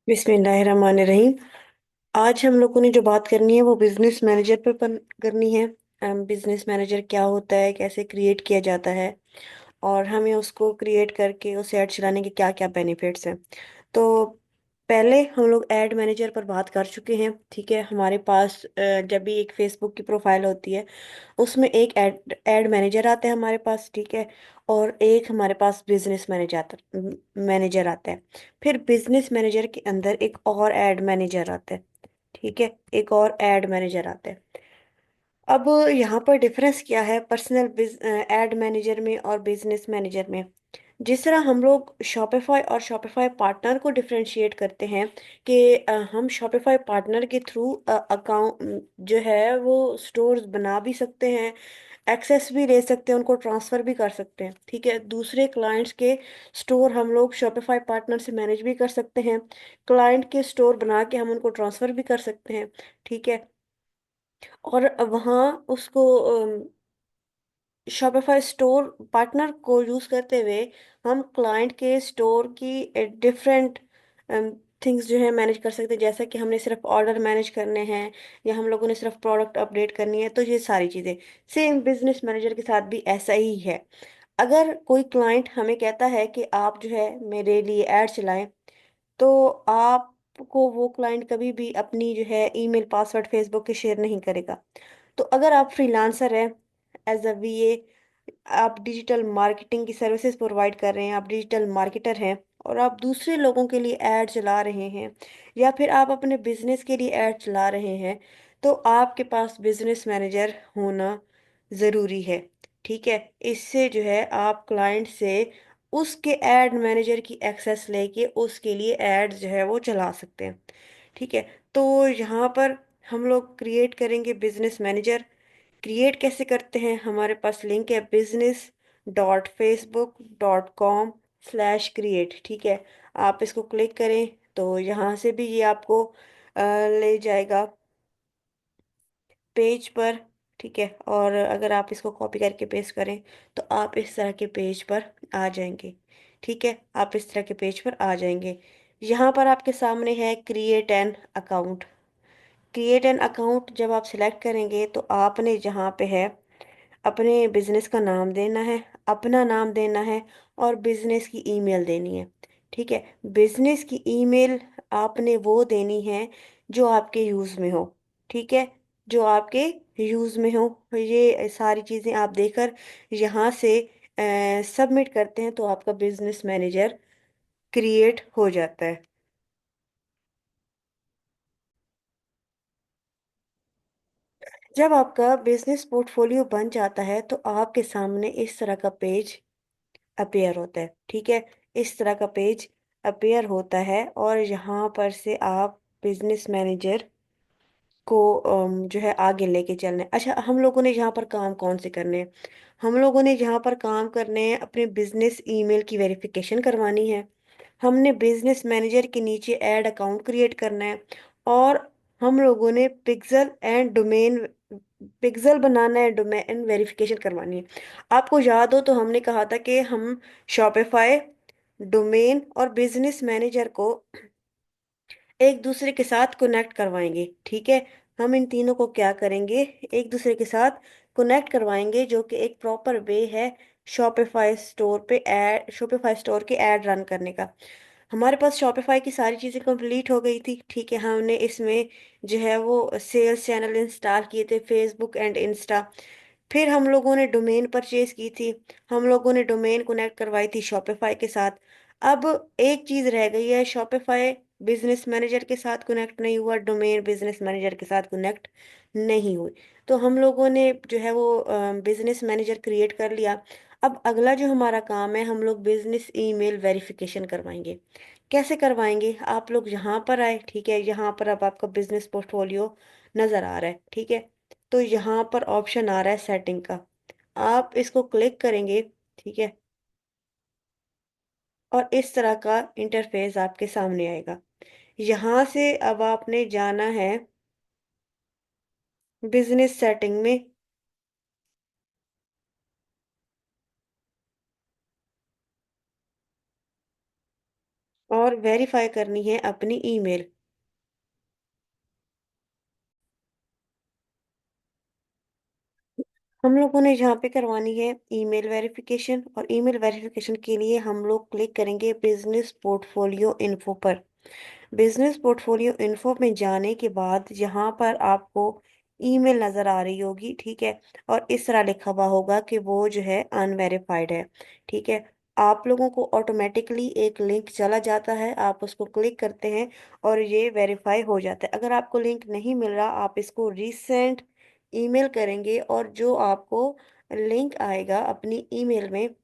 बिस्मिल्लाहिर्रहमानिर्रहीम। आज हम लोगों ने जो बात करनी है वो बिजनेस मैनेजर पर करनी है। बिजनेस मैनेजर क्या होता है, कैसे क्रिएट किया जाता है और हमें उसको क्रिएट करके उस ऐड चलाने के क्या क्या बेनिफिट्स हैं। तो पहले हम लोग ऐड मैनेजर पर बात कर चुके हैं। ठीक है, हमारे पास जब भी एक फेसबुक की प्रोफाइल होती है उसमें एक ऐड मैनेजर आता है हमारे पास। ठीक है, और एक हमारे पास बिजनेस मैनेजर आता है। फिर बिजनेस मैनेजर के अंदर एक और ऐड मैनेजर आता है। ठीक है, एक और ऐड मैनेजर आता है। अब यहाँ पर डिफरेंस क्या है पर्सनल एड मैनेजर में और बिजनेस मैनेजर में। जिस तरह हम लोग शॉपिफाई और शॉपिफाई पार्टनर को डिफरेंशिएट करते हैं कि हम शॉपिफाई पार्टनर के थ्रू अकाउंट जो है वो स्टोर्स बना भी सकते हैं, एक्सेस भी ले सकते हैं, उनको ट्रांसफ़र भी कर सकते हैं। ठीक है, दूसरे क्लाइंट्स के स्टोर हम लोग शॉपिफाई पार्टनर से मैनेज भी कर सकते हैं। क्लाइंट के स्टोर बना के हम उनको ट्रांसफ़र भी कर सकते हैं। ठीक है, और वहाँ उसको शॉपिफाई स्टोर पार्टनर को यूज़ करते हुए हम क्लाइंट के स्टोर की डिफरेंट थिंग्स जो है मैनेज कर सकते हैं। जैसा कि हमने सिर्फ ऑर्डर मैनेज करने हैं या हम लोगों ने सिर्फ प्रोडक्ट अपडेट करनी है, तो ये सारी चीज़ें सेम बिजनेस मैनेजर के साथ भी ऐसा ही है। अगर कोई क्लाइंट हमें कहता है कि आप जो है मेरे लिए ऐड चलाएं, तो आपको वो क्लाइंट कभी भी अपनी जो है ईमेल पासवर्ड फेसबुक के शेयर नहीं करेगा। तो अगर आप फ्रीलांसर हैं, एज अ वीए, आप डिजिटल मार्केटिंग की सर्विसेज प्रोवाइड कर रहे हैं, आप डिजिटल मार्केटर हैं और आप दूसरे लोगों के लिए ऐड चला रहे हैं या फिर आप अपने बिजनेस के लिए ऐड चला रहे हैं, तो आपके पास बिजनेस मैनेजर होना ज़रूरी है। ठीक है, इससे जो है आप क्लाइंट से उसके ऐड मैनेजर की एक्सेस लेके उसके लिए ऐड जो है वो चला सकते हैं। ठीक है, तो यहाँ पर हम लोग क्रिएट करेंगे बिजनेस मैनेजर। क्रिएट कैसे करते हैं, हमारे पास लिंक है business.facebook.com/create। ठीक है, आप इसको क्लिक करें तो यहाँ से भी ये आपको ले जाएगा पेज पर। ठीक है, और अगर आप इसको कॉपी करके पेस्ट करें तो आप इस तरह के पेज पर आ जाएंगे। ठीक है, आप इस तरह के पेज पर आ जाएंगे। यहाँ पर आपके सामने है create an account. Create an account जब आप सिलेक्ट करेंगे तो आपने जहाँ पे है अपने बिजनेस का नाम देना है, अपना नाम देना है और बिजनेस की ईमेल देनी है। ठीक है, बिजनेस की ईमेल आपने वो देनी है जो आपके यूज़ में हो। ठीक है, जो आपके यूज़ में हो। ये सारी चीज़ें आप देकर यहाँ से सबमिट करते हैं तो आपका बिजनेस मैनेजर क्रिएट हो जाता है। जब आपका बिजनेस पोर्टफोलियो बन जाता है तो आपके सामने इस तरह का पेज अपीयर होता है। ठीक है, इस तरह का पेज अपीयर होता है और यहाँ पर से आप बिजनेस मैनेजर को जो है आगे लेके चलना है। अच्छा, हम लोगों ने यहाँ पर काम कौन से करने हैं? हम लोगों ने यहाँ पर काम करने हैं, अपने बिजनेस ईमेल की वेरिफिकेशन करवानी है, हमने बिजनेस मैनेजर के नीचे ऐड अकाउंट क्रिएट करना है और हम लोगों ने पिक्सल बनाना है, डोमेन वेरिफिकेशन करवानी है। आपको याद हो तो हमने कहा था कि हम शॉपिफाई, डोमेन और बिजनेस मैनेजर को एक दूसरे के साथ कनेक्ट करवाएंगे। ठीक है, हम इन तीनों को क्या करेंगे, एक दूसरे के साथ कनेक्ट करवाएंगे, जो कि एक प्रॉपर वे है शॉपिफाई स्टोर के ऐड रन करने का। हमारे पास शॉपिफाई की सारी चीज़ें कंप्लीट हो गई थी। ठीक है, हमने इसमें जो है वो सेल्स चैनल इंस्टॉल किए थे, फेसबुक एंड इंस्टा। फिर हम लोगों ने डोमेन परचेज की थी, हम लोगों ने डोमेन कनेक्ट करवाई थी शॉपिफाई के साथ। अब एक चीज़ रह गई है, शॉपिफाई बिजनेस मैनेजर के साथ कनेक्ट नहीं हुआ, डोमेन बिजनेस मैनेजर के साथ कनेक्ट नहीं हुई। तो हम लोगों ने जो है वो बिजनेस मैनेजर क्रिएट कर लिया। अब अगला जो हमारा काम है, हम लोग बिजनेस ईमेल वेरिफिकेशन करवाएंगे। कैसे करवाएंगे, आप लोग यहाँ पर आए। ठीक है, यहाँ पर अब आपका बिजनेस पोर्टफोलियो नज़र आ रहा है। ठीक है, तो यहाँ पर ऑप्शन आ रहा है सेटिंग का, आप इसको क्लिक करेंगे। ठीक है, और इस तरह का इंटरफेस आपके सामने आएगा। यहाँ से अब आपने जाना है बिजनेस सेटिंग में। और वेरीफाई करनी है अपनी ईमेल। हम लोगों ने यहाँ पे करवानी है ईमेल वेरिफिकेशन, और ईमेल वेरिफिकेशन के लिए हम लोग क्लिक करेंगे बिजनेस पोर्टफोलियो इन्फो पर। बिजनेस पोर्टफोलियो इन्फो में जाने के बाद यहाँ पर आपको ईमेल नजर आ रही होगी, ठीक है। और इस तरह लिखा हुआ होगा कि वो जो है अनवेरिफाइड है, ठीक है। आप लोगों को ऑटोमेटिकली एक लिंक चला जाता है, आप उसको क्लिक करते हैं और ये वेरीफाई हो जाता है। अगर आपको लिंक नहीं मिल रहा, आप इसको रीसेंड ईमेल करेंगे और जो आपको लिंक आएगा अपनी ईमेल में,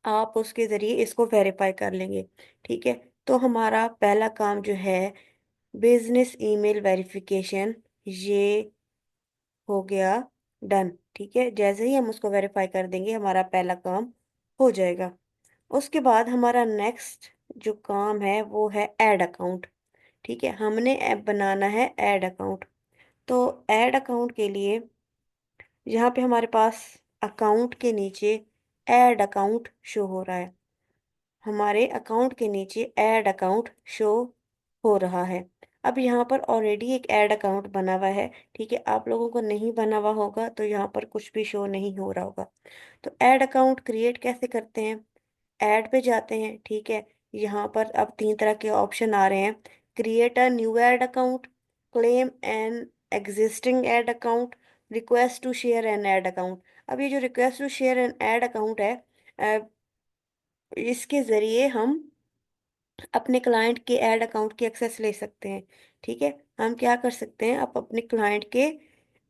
आप उसके जरिए इसको वेरीफाई कर लेंगे, ठीक है। तो हमारा पहला काम जो है बिजनेस ईमेल वेरिफिकेशन, ये हो गया डन, ठीक है। जैसे ही हम उसको वेरीफाई कर देंगे हमारा पहला काम हो जाएगा। उसके बाद हमारा नेक्स्ट जो काम है वो है ऐड अकाउंट, ठीक है। हमने ऐप बनाना है ऐड अकाउंट। तो ऐड अकाउंट के लिए यहाँ पे हमारे पास अकाउंट के नीचे ऐड अकाउंट शो हो रहा है। हमारे अकाउंट के नीचे ऐड अकाउंट शो हो रहा है। अब यहाँ पर ऑलरेडी एक ऐड अकाउंट बना हुआ है, ठीक है। आप लोगों को नहीं बना हुआ होगा तो यहाँ पर कुछ भी शो नहीं हो रहा होगा। तो ऐड अकाउंट क्रिएट कैसे करते हैं? ऐड पे जाते हैं, ठीक है। यहाँ पर अब तीन तरह के ऑप्शन आ रहे हैं: create a new ad account, claim an existing ad account, request to share an ad account. अब ये जो request to share an ad account है, इसके जरिए हम अपने क्लाइंट के ऐड अकाउंट की एक्सेस ले सकते हैं, ठीक है। हम क्या कर सकते हैं, आप अपने क्लाइंट के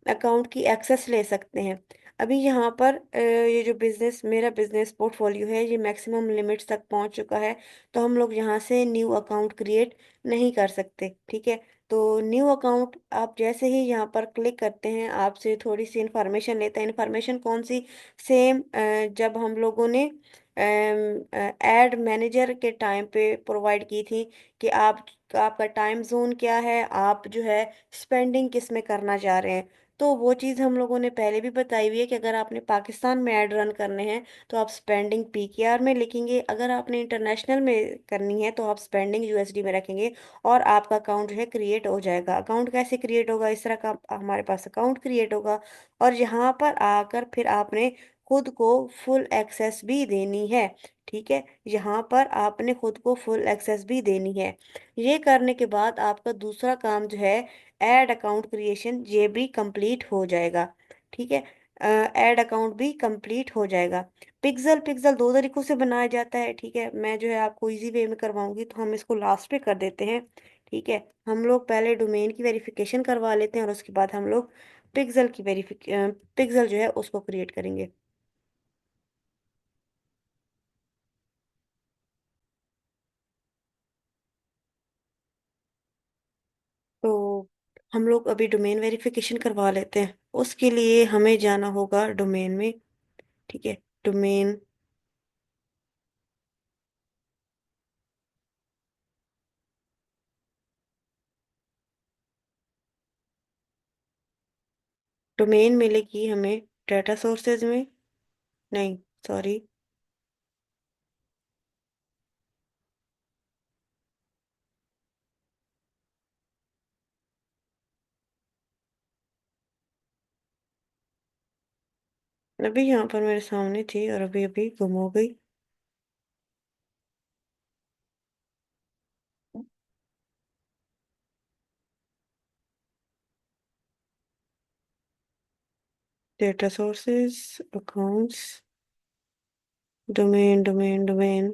अकाउंट की एक्सेस ले सकते हैं। अभी यहाँ पर ये जो बिजनेस मेरा बिजनेस पोर्टफोलियो है ये मैक्सिमम लिमिट्स तक पहुँच चुका है। तो हम लोग यहाँ से न्यू अकाउंट क्रिएट नहीं कर सकते, ठीक है। तो न्यू अकाउंट आप जैसे ही यहाँ पर क्लिक करते हैं, आपसे थोड़ी सी इन्फॉर्मेशन लेता है। इन्फॉर्मेशन कौन सी? सेम जब हम लोगों ने एड मैनेजर के टाइम पे प्रोवाइड की थी कि आपका टाइम जोन क्या है, आप जो है स्पेंडिंग किस में करना चाह रहे हैं। तो वो चीज़ हम लोगों ने पहले भी बताई हुई है कि अगर आपने पाकिस्तान में ऐड रन करने हैं तो आप स्पेंडिंग पीकेआर में लिखेंगे, अगर आपने इंटरनेशनल में करनी है तो आप स्पेंडिंग यूएसडी में रखेंगे, और आपका अकाउंट जो है क्रिएट हो जाएगा। अकाउंट कैसे क्रिएट होगा? इस तरह का हमारे पास अकाउंट क्रिएट होगा, और यहाँ पर आकर फिर आपने खुद को फुल एक्सेस भी देनी है, ठीक है। यहाँ पर आपने खुद को फुल एक्सेस भी देनी है। ये करने के बाद आपका दूसरा काम जो है ऐड अकाउंट क्रिएशन, ये भी कंप्लीट हो जाएगा, ठीक है। ऐड अकाउंट भी कंप्लीट हो जाएगा। पिक्सल पिक्सल दो तरीकों से बनाया जाता है, ठीक है। मैं जो है आपको इजी वे में करवाऊंगी, तो हम इसको लास्ट पे कर देते हैं, ठीक है। हम लोग पहले डोमेन की वेरिफिकेशन करवा लेते हैं और उसके बाद हम लोग पिक्सल की पिक्सल जो है उसको क्रिएट करेंगे। तो हम लोग अभी डोमेन वेरिफिकेशन करवा लेते हैं। उसके लिए हमें जाना होगा डोमेन में, ठीक है। डोमेन, डोमेन मिलेगी हमें डाटा सोर्सेज में, नहीं, सॉरी, अभी यहाँ पर मेरे सामने थी और अभी अभी गुम हो गई। Data sources, accounts, domain domain domain,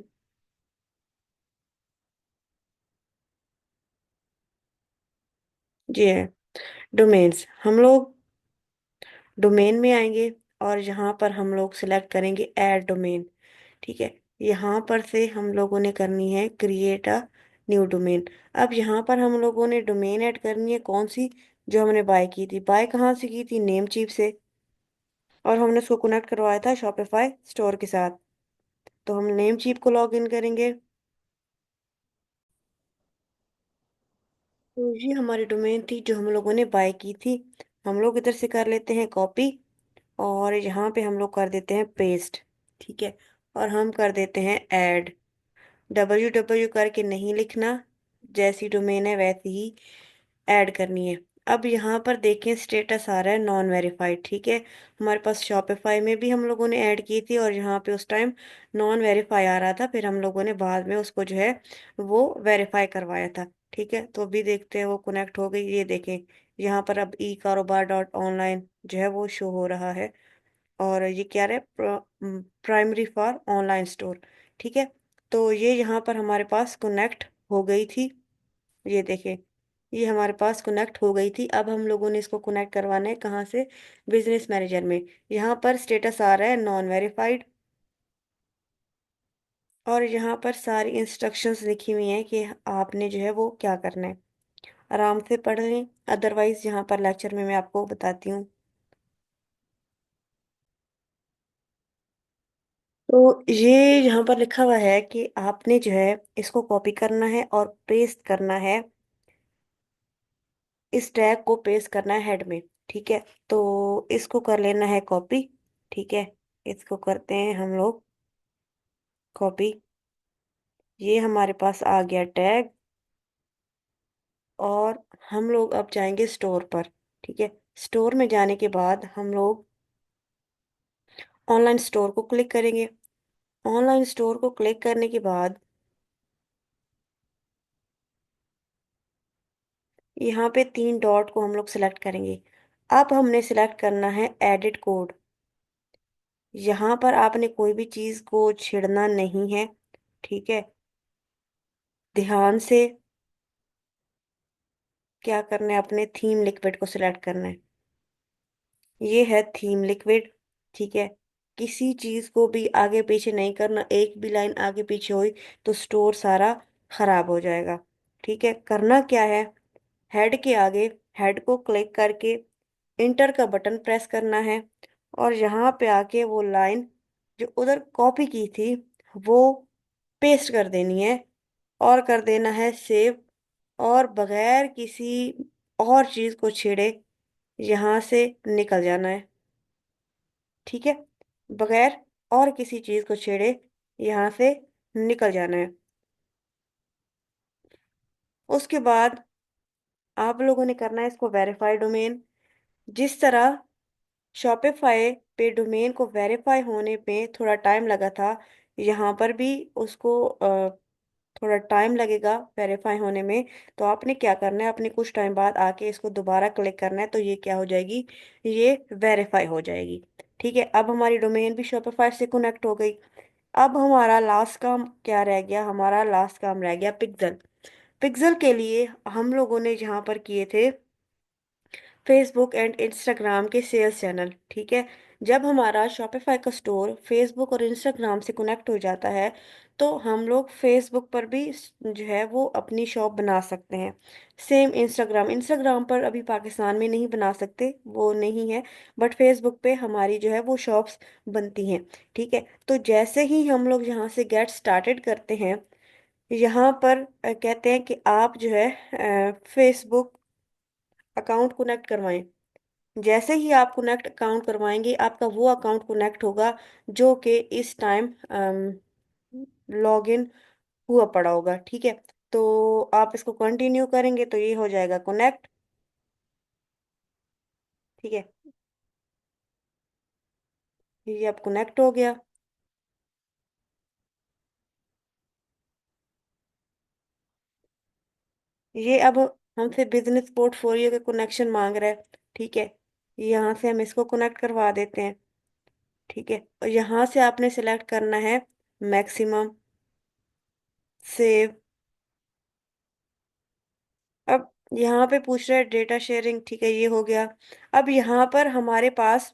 ये है डोमेन्स। हम लोग डोमेन में आएंगे और यहाँ पर हम लोग सिलेक्ट करेंगे ऐड डोमेन, ठीक है। यहाँ पर से हम लोगों ने करनी है क्रिएट अ न्यू डोमेन। अब यहाँ पर हम लोगों ने डोमेन ऐड करनी है कौन सी? जो हमने बाय की थी। बाय कहाँ से की थी? नेम चीप से, और हमने उसको कनेक्ट करवाया था शॉपिफाई स्टोर के साथ। तो हम नेम चीप को लॉग इन करेंगे। तो ये हमारी डोमेन थी जो हम लोगों ने बाय की थी। हम लोग इधर से कर लेते हैं कॉपी, और यहाँ पे हम लोग कर देते हैं पेस्ट, ठीक है। और हम कर देते हैं ऐड www करके नहीं लिखना, जैसी डोमेन है वैसी ही ऐड करनी है। अब यहाँ पर देखें स्टेटस आ रहा है नॉन वेरीफाइड, ठीक है। हमारे पास शॉपिफाई में भी हम लोगों ने ऐड की थी और यहाँ पे उस टाइम नॉन वेरीफाई आ रहा था, फिर हम लोगों ने बाद में उसको जो है वो वेरीफाई करवाया था, ठीक है। तो अभी देखते हैं वो कनेक्ट हो गई, ये देखें यहाँ पर अब ई कारोबार डॉट ऑनलाइन जो है वो शो हो रहा है। और ये क्या है, प्राइमरी फॉर ऑनलाइन स्टोर, ठीक है। तो ये यहाँ पर हमारे पास कनेक्ट हो गई थी, ये देखें ये हमारे पास कनेक्ट हो गई थी। अब हम लोगों ने इसको कनेक्ट करवाना है कहाँ से, बिजनेस मैनेजर में। यहाँ पर स्टेटस आ रहा है नॉन वेरीफाइड और यहाँ पर सारी इंस्ट्रक्शंस लिखी हुई हैं कि आपने जो है वो क्या करना है। आराम से पढ़ लें, अदरवाइज यहाँ पर लेक्चर में मैं आपको बताती हूँ। तो ये यहाँ पर लिखा हुआ है कि आपने जो है इसको कॉपी करना है और पेस्ट करना है, इस टैग को पेस्ट करना है हेड में, ठीक है। तो इसको कर लेना है कॉपी, ठीक है। इसको करते हैं हम लोग कॉपी। ये हमारे पास आ गया टैग और हम लोग अब जाएंगे स्टोर पर, ठीक है। स्टोर में जाने के बाद हम लोग ऑनलाइन स्टोर को क्लिक करेंगे। ऑनलाइन स्टोर को क्लिक करने के बाद यहाँ पे 3 डॉट को हम लोग सिलेक्ट करेंगे। अब हमने सिलेक्ट करना है एडिट कोड। यहाँ पर आपने कोई भी चीज को छेड़ना नहीं है, ठीक है। ध्यान से क्या करना है, अपने थीम लिक्विड को सिलेक्ट करना है। ये है थीम लिक्विड, ठीक है। किसी चीज को भी आगे पीछे नहीं करना, एक भी लाइन आगे पीछे हुई तो स्टोर सारा खराब हो जाएगा, ठीक है। करना क्या है, हेड के आगे हेड को क्लिक करके इंटर का बटन प्रेस करना है और यहाँ पे आके वो लाइन जो उधर कॉपी की थी वो पेस्ट कर देनी है और कर देना है सेव। और बगैर किसी और चीज को छेड़े यहाँ से निकल जाना है, ठीक है। बगैर और किसी चीज को छेड़े यहाँ से निकल जाना है। उसके बाद आप लोगों ने करना है इसको वेरीफाई डोमेन। जिस तरह शॉपिफाई पे डोमेन को वेरीफाई होने पे थोड़ा टाइम लगा था, यहाँ पर भी उसको थोड़ा टाइम लगेगा वेरीफाई होने में। तो आपने क्या करना है, अपने कुछ टाइम बाद आके इसको दोबारा क्लिक करना है, तो ये क्या हो जाएगी, ये वेरीफाई हो जाएगी, ठीक है। अब हमारी डोमेन भी शॉपिफाई से कनेक्ट हो गई। अब हमारा लास्ट काम क्या रह गया, हमारा लास्ट काम रह गया पिक्सल। पिक्सल के लिए हम लोगों ने यहाँ पर किए थे फेसबुक एंड इंस्टाग्राम के सेल्स चैनल, ठीक है। जब हमारा शॉपिफाई का स्टोर फेसबुक और इंस्टाग्राम से कनेक्ट हो जाता है तो हम लोग फेसबुक पर भी जो है वो अपनी शॉप बना सकते हैं। सेम इंस्टाग्राम इंस्टाग्राम पर अभी पाकिस्तान में नहीं बना सकते, वो नहीं है। बट फेसबुक पे हमारी जो है वो शॉप्स बनती हैं, ठीक है। तो जैसे ही हम लोग यहाँ से गेट स्टार्टेड करते हैं, यहाँ पर कहते हैं कि आप जो है फेसबुक अकाउंट कनेक्ट करवाएं। जैसे ही आप कनेक्ट अकाउंट करवाएंगे आपका वो अकाउंट कनेक्ट होगा जो कि इस टाइम लॉगिन हुआ पड़ा होगा, ठीक है। तो आप इसको कंटिन्यू करेंगे तो ये हो जाएगा कनेक्ट, ठीक है। ये अब कनेक्ट हो गया। ये अब हमसे बिजनेस पोर्टफोलियो के कनेक्शन मांग रहा है, ठीक है। यहाँ से हम इसको कनेक्ट करवा देते हैं, ठीक है। और यहाँ से आपने सेलेक्ट करना है मैक्सिमम, सेव। अब यहाँ पे पूछ रहा है डेटा शेयरिंग, ठीक है, ये हो गया। अब यहाँ पर हमारे पास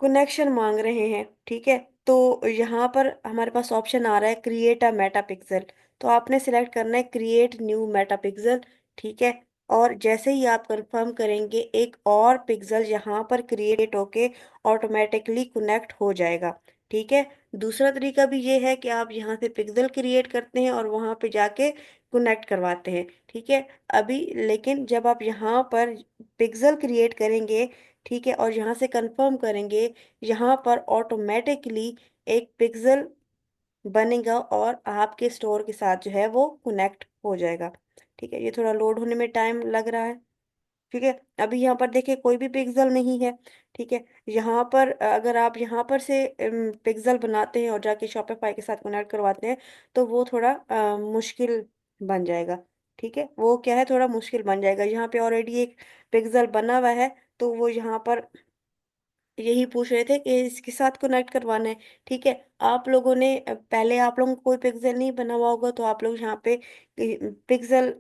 कनेक्शन मांग रहे हैं, ठीक है। तो यहाँ पर हमारे पास ऑप्शन आ रहा है क्रिएट अ मेटा पिक्सल। तो आपने सिलेक्ट करना है क्रिएट न्यू मेटा पिक्सल, ठीक है। और जैसे ही आप कंफर्म करेंगे एक और पिक्सल यहाँ पर क्रिएट होके ऑटोमेटिकली कनेक्ट हो जाएगा, ठीक है। दूसरा तरीका भी ये है कि आप यहाँ से पिक्सल क्रिएट करते हैं और वहाँ पे जाके कनेक्ट करवाते हैं, ठीक है। अभी लेकिन जब आप यहाँ पर पिक्सल क्रिएट करेंगे, ठीक है, और यहाँ से कंफर्म करेंगे, यहाँ पर ऑटोमेटिकली एक पिक्सल बनेगा और आपके स्टोर के साथ जो है वो कनेक्ट हो जाएगा। ठीक है, ये थोड़ा लोड होने में टाइम लग रहा है। ठीक है, अभी यहाँ पर देखिए कोई भी पिक्सल नहीं है। ठीक है, यहाँ पर अगर आप यहाँ पर से पिक्सल बनाते हैं और जाके शॉपिफाई के साथ कनेक्ट करवाते हैं तो वो थोड़ा मुश्किल बन जाएगा। ठीक है, वो क्या है, थोड़ा मुश्किल बन जाएगा। यहाँ पे ऑलरेडी एक पिक्सल बना हुआ है, तो वो यहाँ पर यही पूछ रहे थे कि इसके साथ कनेक्ट करवाना है। ठीक है, आप लोगों ने पहले आप लोगों को कोई पिक्सल नहीं बना हुआ होगा, तो आप लोग यहाँ पे pixel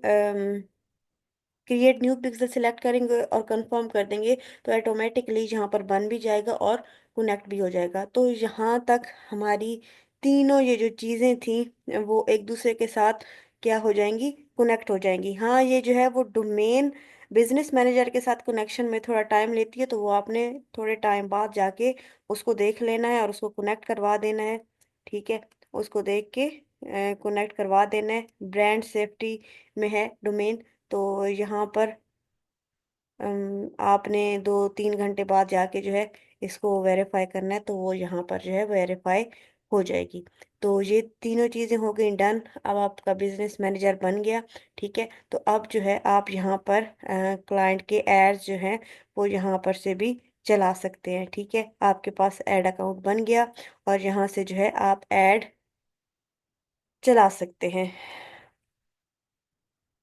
create new pixel select करेंगे और कंफर्म कर देंगे, तो ऑटोमेटिकली यहाँ पर बन भी जाएगा और कनेक्ट भी हो जाएगा। तो यहाँ तक हमारी तीनों ये जो चीज़ें थी वो एक दूसरे के साथ क्या हो जाएंगी, कनेक्ट हो जाएंगी। हाँ, ये जो है वो डोमेन बिजनेस मैनेजर के साथ कनेक्शन में थोड़ा टाइम लेती है, तो वो आपने थोड़े टाइम बाद जाके उसको देख लेना है और उसको कनेक्ट करवा देना है। ठीक है, उसको देख के कनेक्ट करवा देना है। ब्रांड सेफ्टी में है डोमेन, तो यहाँ पर आपने 2-3 घंटे बाद जाके जो है इसको वेरीफाई करना है, तो वो यहाँ पर जो है वेरीफाई हो जाएगी। तो ये तीनों चीज़ें हो गई डन। अब आपका बिजनेस मैनेजर बन गया। ठीक है, तो अब जो है आप यहाँ पर क्लाइंट के एड्स जो हैं वो यहाँ पर से भी चला सकते हैं। ठीक है, आपके पास एड अकाउंट बन गया और यहाँ से जो है आप एड चला सकते हैं।